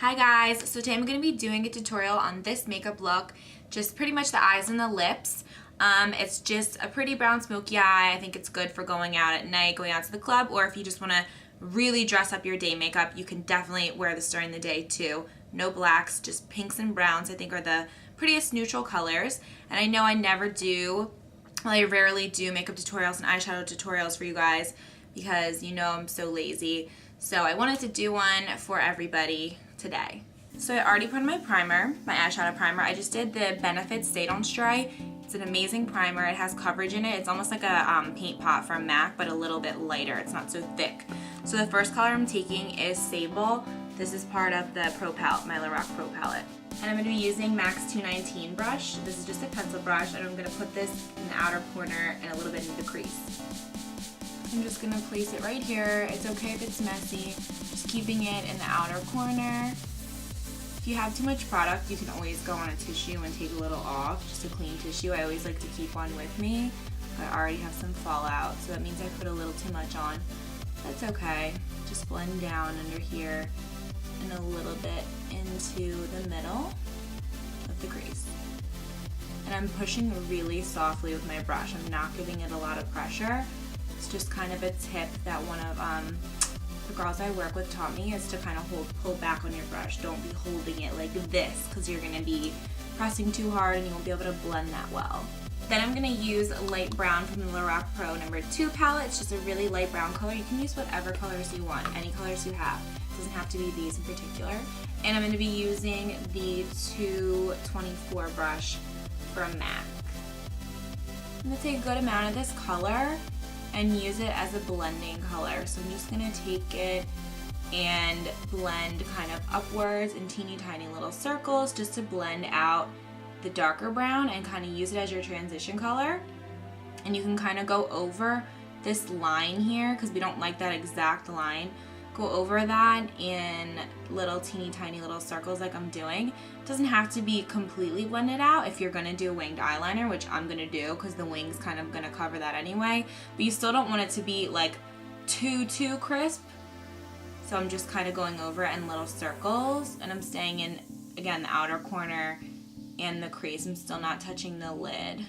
Hi guys, so today I'm going to be doing a tutorial on this makeup look, just pretty much the eyes and the lips. It's just a pretty brown smoky eye. I think it's good for going out at night, going out to the club, or if you just want to really dress up your day makeup, you can definitely wear this during the day too. No blacks, just pinks and browns I think are the prettiest neutral colors. And I know I rarely do makeup tutorials and eyeshadow tutorials for you guys because you know I'm so lazy. So I wanted to do one for everybody today. So I already put on my primer, my eyeshadow primer. I just did the Benefit Stay Don't Stray. It's an amazing primer. It has coverage in it. It's almost like a paint pot from MAC, but a little bit lighter. It's not so thick. So the first color I'm taking is Sable. This is part of the Pro Palette, my Lorac Pro Palette. And I'm going to be using MAC's 219 brush. This is just a pencil brush, and I'm going to put this in the outer corner and a little bit in the crease. I'm just going to place it right here. It's okay if it's messy. Just keeping it in the outer corner. If you have too much product, you can always go on a tissue and take a little off. Just a clean tissue. I always like to keep one with me. I already have some fallout, so that means I put a little too much on. That's okay. Just blend down under here and a little bit into the middle of the crease. And I'm pushing really softly with my brush. I'm not giving it a lot of pressure. It's just kind of a tip that one of the girls I work with taught me, is to kind of pull back on your brush. Don't be holding it like this because you're going to be pressing too hard and you won't be able to blend that well. Then I'm going to use light brown from the Lorac Pro No. 2 palette. It's just a really light brown color. You can use whatever colors you want, any colors you have. It doesn't have to be these in particular. And I'm going to be using the 224 brush from MAC. I'm going to take a good amount of this color and use it as a blending color. So I'm just going to take it and blend kind of upwards in teeny tiny little circles just to blend out the darker brown and kind of use it as your transition color. And you can kind of go over this line here because we don't like that exact line. Go over that in little teeny tiny little circles like I'm doing. It doesn't have to be completely blended out if you're going to do winged eyeliner, which I'm going to do because the wing's kind of going to cover that anyway. But you still don't want it to be like too crisp. So I'm just kind of going over it in little circles, and I'm staying in, again, the outer corner and the crease. I'm still not touching the lid.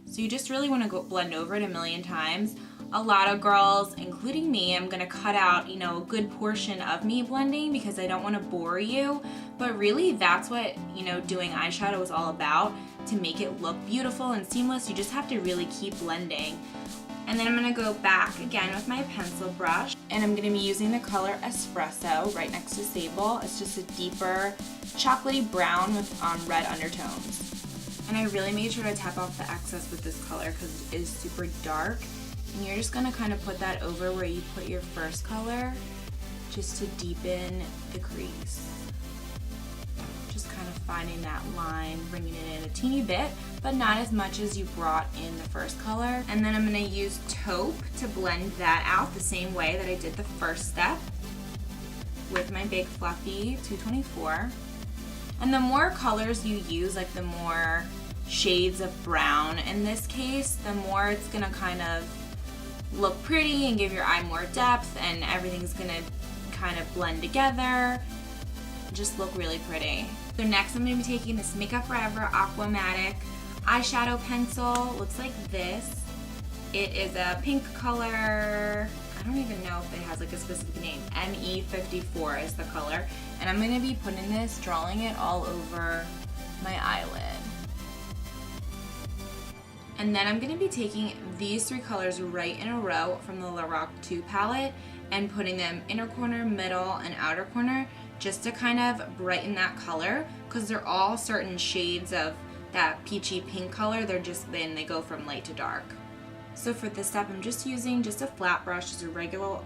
So you just really want to go blend over it a million times. A lot of girls, including me, I'm going to cut out, a good portion of me blending because I don't want to bore you. But really, that's what, doing eyeshadow is all about. To make it look beautiful and seamless, you just have to really keep blending. And then I'm going to go back again with my pencil brush, and I'm going to be using the color Espresso right next to Sable. It's just a deeper chocolatey brown with red undertones. And I really made sure to tap off the excess with this color because it is super dark. And you're just going to kind of put that over where you put your first color just to deepen the crease. Just kind of finding that line, bringing it in a teeny bit, but not as much as you brought in the first color. And then I'm going to use taupe to blend that out the same way that I did the first step with my big fluffy 224. And the more colors you use, like the more shades of brown in this case, the more it's going to kind of look pretty and give your eye more depth, and everything's going to kind of blend together, just look really pretty. So next I'm going to be taking this Makeup Forever Aqua Matic eyeshadow pencil. Looks like this. It is a pink color. I don't even know if it has like a specific name. ME54 is the color. And I'm going to be putting this, drawing it all over my eyelid. And then I'm going to be taking these three colors right in a row from the Lorac 2 palette and putting them inner corner, middle, and outer corner just to kind of brighten that color because they're all certain shades of that peachy pink color. They go from light to dark. So for this step, I'm just using just a flat brush, just a regular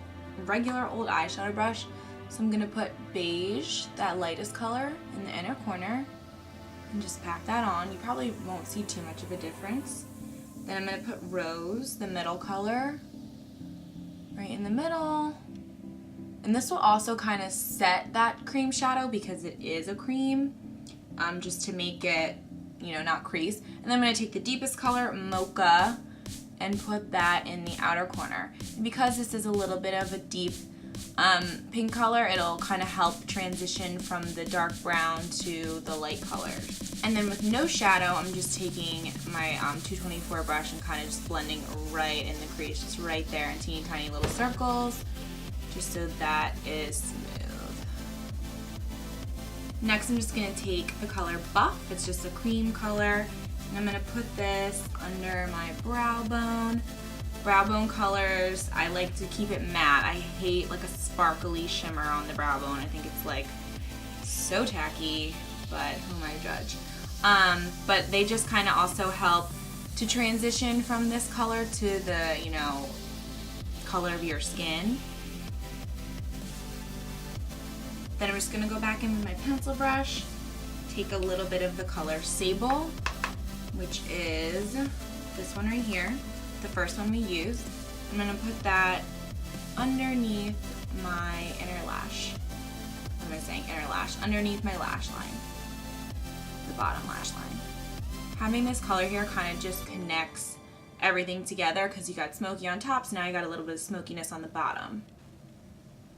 old eyeshadow brush. So I'm going to put beige, that lightest color, in the inner corner and just pack that on. You probably won't see too much of a difference. Then I'm going to put rose, the middle color, right in the middle. And this will also kind of set that cream shadow because it is a cream, just to make it, not crease. And then I'm going to take the deepest color, mocha, and put that in the outer corner. And because this is a little bit of a deep pink color, it'll kind of help transition from the dark brown to the light colors. And then with no shadow, I'm just taking my 224 brush and kind of just blending right in the crease, just right there in teeny tiny little circles, just so that is smooth. Next, I'm just gonna take the color Buff. It's just a cream color, and I'm gonna put this under my brow bone. Brow bone colors, I like to keep it matte. I hate like a sparkly shimmer on the brow bone. I think it's like so tacky, but who am I to judge? But they just kind of also help to transition from this color to the, you know, color of your skin. Then I'm just gonna go back in with my pencil brush, take a little bit of the color Sable, which is this one right here, the first one we used. I'm gonna put that underneath my inner lash. What am I saying? Inner lash. Underneath my lash line. The bottom lash line. Having this color here kind of just connects everything together because you got smoky on top, so now you got a little bit of smokiness on the bottom.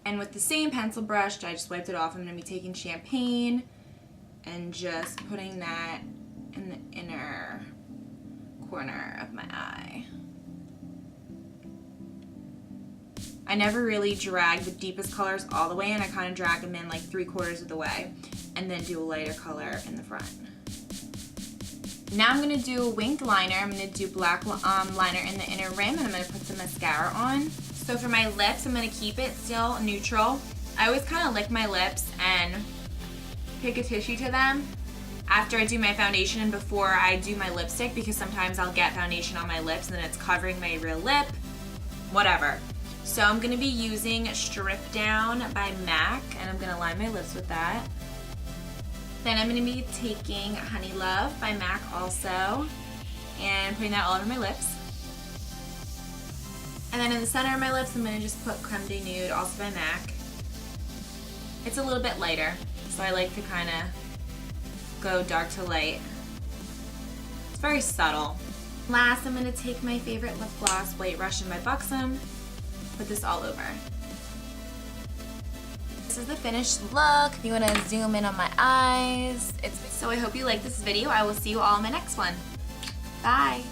And with the same pencil brush, I just wiped it off, I'm gonna be taking Champagne and just putting that in the inner corner of my eye. I never really drag the deepest colors all the way in. I kind of drag them in like 3/4 of the way and then do a lighter color in the front. Now I'm going to do a winged liner. I'm going to do black liner in the inner rim, and I'm going to put some mascara on. So for my lips, I'm going to keep it still neutral. I always kind of lick my lips and take a tissue to them after I do my foundation and before I do my lipstick, because sometimes I'll get foundation on my lips and then it's covering my real lip, whatever. So I'm going to be using Strip Down by MAC, and I'm going to line my lips with that. Then I'm going to be taking Honey Love by MAC also, and putting that all over my lips. And then in the center of my lips, I'm going to just put Creme de Nude, also by MAC. It's a little bit lighter, so I like to kind of go dark to light. It's very subtle. Last, I'm going to take my favorite lip gloss, White Russian by Buxom. Put this all over. This is the finished look. If you want to zoom in on my eyes. So I hope you like this video. I will see you all in my next one. Bye.